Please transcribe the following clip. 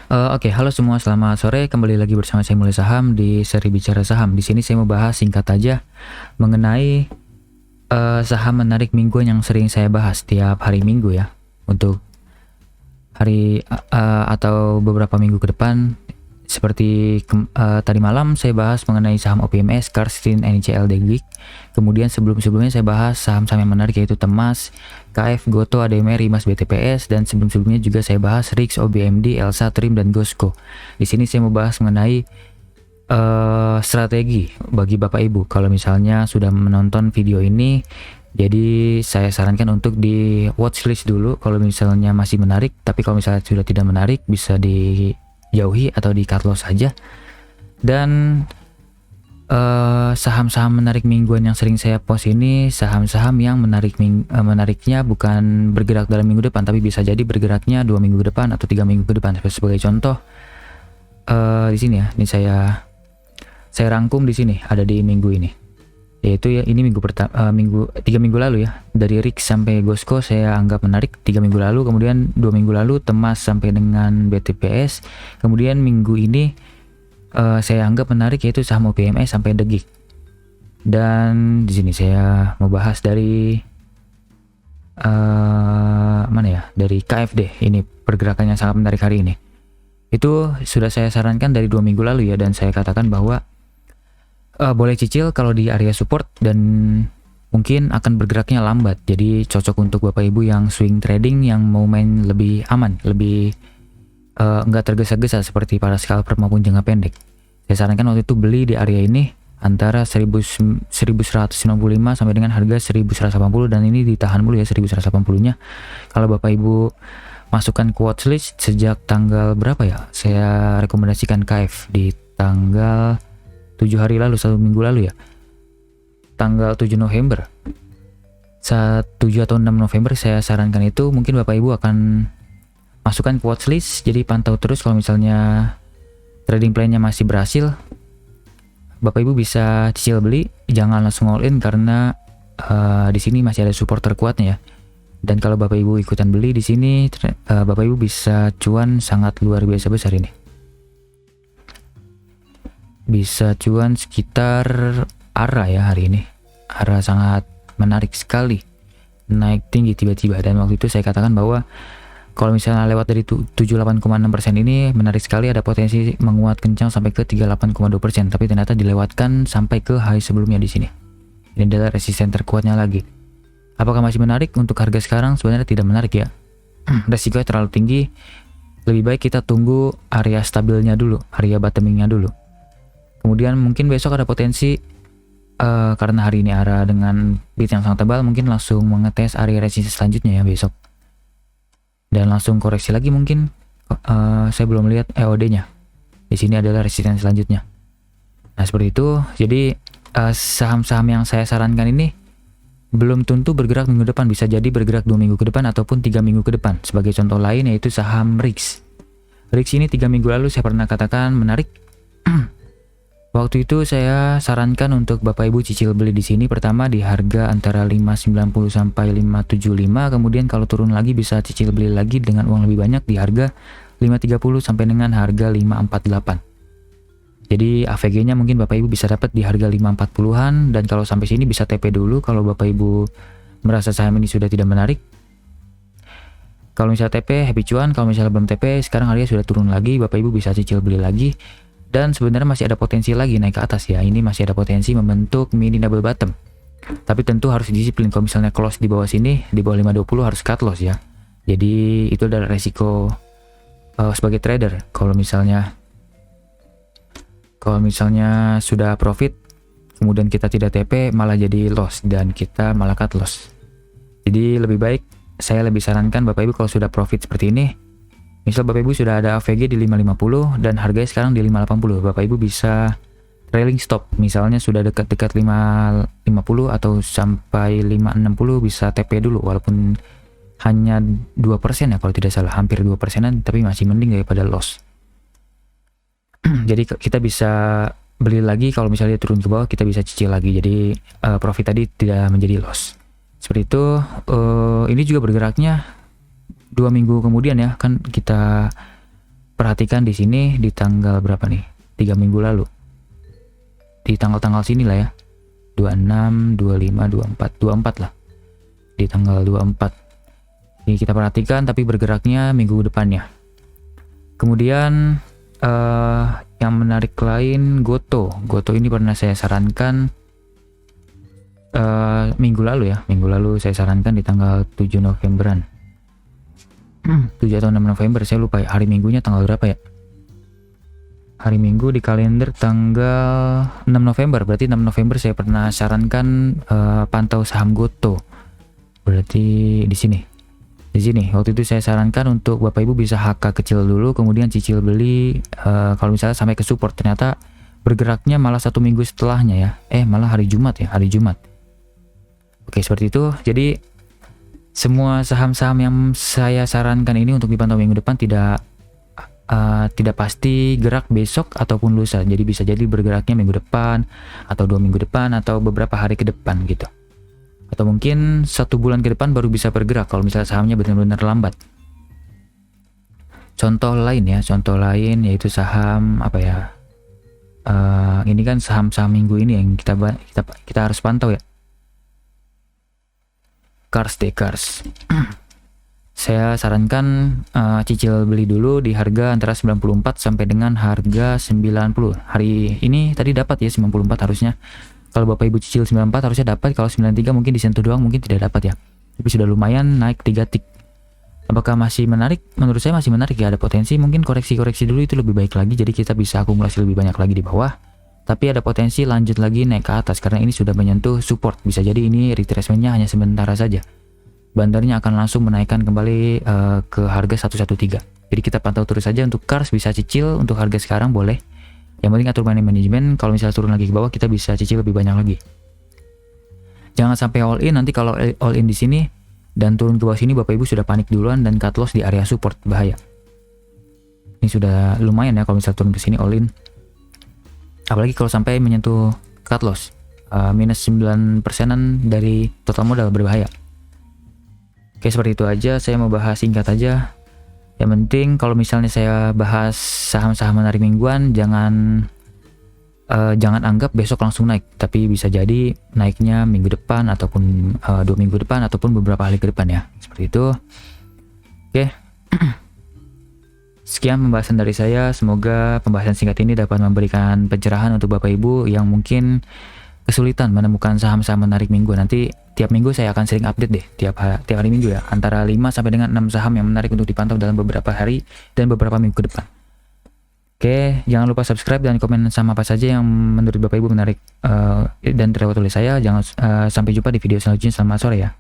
Oke, halo semua, selamat sore. Kembali lagi bersama saya Mulai Saham di seri Bicara Saham. Di sini saya mau bahas singkat aja mengenai saham menarik mingguan yang sering saya bahas tiap hari Minggu ya. Untuk hari atau beberapa minggu ke depan, seperti tadi malam saya bahas mengenai saham OPMS, Karsten, NICL, Deglik. Kemudian sebelumnya saya bahas saham-saham yang menarik yaitu Temas, KF, Goto, ADMR, Rimas, BTPS, dan sebelumnya juga saya bahas RIX, OBMD, Elsa, Trim, dan Gosco. Di sini saya mau bahas mengenai strategi bagi Bapak Ibu. Kalau misalnya sudah menonton video ini, jadi saya sarankan untuk di watchlist dulu kalau misalnya masih menarik, tapi kalau misalnya sudah tidak menarik bisa dijauhi atau di cut loss saja. Dan saham-saham menarik mingguan yang sering saya post ini saham-saham yang menariknya bukan bergerak dalam minggu depan, tapi bisa jadi bergeraknya 2 minggu ke depan atau 3 minggu ke depan. Sebagai contoh di sini ya, ini saya rangkum di sini, ada di minggu ini, yaitu ya ini minggu pertama, 3 minggu lalu ya, dari RIX sampai Gosco saya anggap menarik 3 minggu lalu, kemudian 2 minggu lalu Temas sampai dengan BTPS, kemudian minggu ini saya anggap menarik yaitu saham OPMS sampai Degik. Dan di sini saya mau bahas dari mana ya, dari KFD. Ini pergerakannya sangat menarik hari ini. Itu sudah saya sarankan dari 2 minggu lalu ya, dan saya katakan bahwa boleh cicil kalau di area support dan mungkin akan bergeraknya lambat. Jadi cocok untuk Bapak Ibu yang swing trading, yang mau main lebih aman, lebih nggak tergesa-gesa seperti para scalper maupun jangka pendek. Saya sarankan waktu itu beli di area ini antara 1195 sampai dengan harga 1180, dan ini ditahan dulu ya 1180-nya. Kalau Bapak Ibu masukkan ke watchlist sejak tanggal berapa ya? Saya rekomendasikan KF di tanggal 7 hari lalu, 1 minggu lalu ya. Tanggal 7 November. Saat 7 atau 6 November saya sarankan itu, mungkin Bapak Ibu akan masukkan ke watchlist. Jadi pantau terus, kalau misalnya trading plan-nya masih berhasil, Bapak Ibu bisa cicil beli, jangan langsung all in karena di sini masih ada support terkuatnya ya. Dan kalau Bapak Ibu ikutan beli di sini, Bapak Ibu bisa cuan sangat luar biasa besar ini. Bisa cuan sekitar ARA ya hari ini. ARA sangat menarik sekali, naik tinggi tiba-tiba, dan waktu itu saya katakan bahwa kalau misalnya lewat dari 78,6% ini menarik sekali, ada potensi menguat kencang sampai ke 38,2%, tapi ternyata dilewatkan sampai ke high sebelumnya di sini. Ini adalah resisten terkuatnya lagi. Apakah masih menarik untuk harga sekarang? Sebenarnya tidak menarik ya. Resikonya terlalu tinggi. Lebih baik kita tunggu area stabilnya dulu, area bottomingnya dulu. Kemudian mungkin besok ada potensi karena hari ini ARA dengan bid yang sangat tebal, mungkin langsung mengetes area resisten selanjutnya ya besok. Dan langsung koreksi lagi mungkin. Saya belum lihat EOD-nya. Di sini adalah resisten selanjutnya. Nah seperti itu. Jadi saham-saham yang saya sarankan ini belum tentu bergerak minggu depan, bisa jadi bergerak 2 minggu ke depan ataupun 3 minggu ke depan. Sebagai contoh lain yaitu saham RIX. RIX ini 3 minggu lalu saya pernah katakan menarik. Waktu itu saya sarankan untuk Bapak Ibu cicil beli di sini pertama di harga antara 590 sampai 575, kemudian kalau turun lagi bisa cicil beli lagi dengan uang lebih banyak di harga 530 sampai dengan harga 548. Jadi AVG-nya mungkin Bapak Ibu bisa dapat di harga 540-an, dan kalau sampai sini bisa TP dulu kalau Bapak Ibu merasa saham ini sudah tidak menarik. Kalau misalnya TP happy cuan, kalau misalnya belum TP sekarang harga sudah turun lagi, Bapak Ibu bisa cicil beli lagi. Dan sebenarnya masih ada potensi lagi naik ke atas ya. Ini masih ada potensi membentuk mini double bottom. Tapi tentu harus disiplin. Kalau misalnya close di bawah sini, di bawah 520 harus cut loss ya. Jadi itu adalah resiko sebagai trader. Kalau misalnya sudah profit, kemudian kita tidak TP malah jadi loss dan kita malah cut loss. Jadi lebih baik, saya lebih sarankan Bapak Ibu kalau sudah profit seperti ini, misal Bapak Ibu sudah ada AVG di 550 dan harganya sekarang di 580, Bapak Ibu bisa trailing stop. Misalnya sudah dekat-dekat 550 atau sampai 560 bisa TP dulu, walaupun hanya 2% ya kalau tidak salah, hampir 2%-an, tapi masih mending daripada loss. Jadi kita bisa beli lagi, kalau misalnya turun ke bawah kita bisa cicil lagi, jadi profit tadi tidak menjadi loss. Seperti itu. Ini juga bergeraknya 2 minggu kemudian ya, kan kita perhatikan di sini di tanggal berapa nih? 3 minggu lalu. Di tanggal-tanggal sini lah ya. 26, 25, 24, 24 lah. Di tanggal 24. Ini kita perhatikan tapi bergeraknya minggu depannya. Kemudian yang menarik lain Goto. Goto ini pernah saya sarankan minggu lalu ya. Minggu lalu saya sarankan di tanggal 7 Novemberan. 7 atau 6 November, saya lupa ya. Hari minggunya tanggal berapa ya? Hari minggu di kalender tanggal 6 November. Berarti 6 November saya pernah sarankan pantau saham Goto. Berarti di sini. Di sini waktu itu saya sarankan untuk Bapak Ibu bisa HK kecil dulu, kemudian cicil beli kalau misalnya sampai ke support. Ternyata bergeraknya malah 1 minggu setelahnya ya. Malah hari Jumat ya, hari Jumat. Oke, seperti itu. Jadi semua saham-saham yang saya sarankan ini untuk dipantau minggu depan tidak pasti gerak besok ataupun lusa. Jadi bisa jadi bergeraknya minggu depan atau 2 minggu depan atau beberapa hari ke depan gitu. Atau mungkin 1 bulan ke depan baru bisa bergerak kalau misalnya sahamnya benar-benar lambat. Contoh lain yaitu saham apa ya? Ini kan saham-saham minggu ini yang kita harus pantau ya. Cars. Saya sarankan cicil beli dulu di harga antara 94 sampai dengan harga 90. Hari ini tadi dapat ya 94 harusnya. Kalau Bapak Ibu cicil 94 harusnya dapat, kalau 93 mungkin disentuh doang mungkin tidak dapat ya. Tapi sudah lumayan naik 3 tik. Apakah masih menarik? Menurut saya masih menarik ya, ada potensi mungkin koreksi-koreksi dulu itu lebih baik lagi, jadi kita bisa akumulasi lebih banyak lagi di bawah. Tapi ada potensi lanjut lagi naik ke atas karena ini sudah menyentuh support. Bisa jadi ini retracement-nya hanya sementara saja. Bandarnya akan langsung menaikkan kembali ke harga 113. Jadi kita pantau terus saja. Untuk Cars bisa cicil, untuk harga sekarang boleh. Yang penting atur money management, kalau misalnya turun lagi ke bawah kita bisa cicil lebih banyak lagi. Jangan sampai all in, nanti kalau all in di sini dan turun ke bawah sini Bapak Ibu sudah panik duluan dan cut loss di area support, bahaya. Ini sudah lumayan ya kalau misalnya turun ke sini all in. Apalagi kalau sampai menyentuh cut loss minus 9%-an dari total modal, berbahaya. Oke, seperti itu aja, saya mau bahas singkat aja. Yang penting kalau misalnya saya bahas saham-saham menarik mingguan, jangan anggap besok langsung naik, tapi bisa jadi naiknya minggu depan ataupun 2 minggu depan ataupun beberapa hari ke depan ya. Seperti itu. Oke. Sekian pembahasan dari saya. Semoga pembahasan singkat ini dapat memberikan pencerahan untuk Bapak Ibu yang mungkin kesulitan menemukan saham-saham menarik minggu. Nanti tiap minggu saya akan sering update deh, tiap hari minggu ya, antara 5 sampai dengan 6 saham yang menarik untuk dipantau dalam beberapa hari dan beberapa minggu ke depan. Oke, jangan lupa subscribe dan komen sama apa saja yang menurut Bapak Ibu menarik dan terlewat oleh saya. Jangan sampai jumpa di video selanjutnya. Selamat sore ya.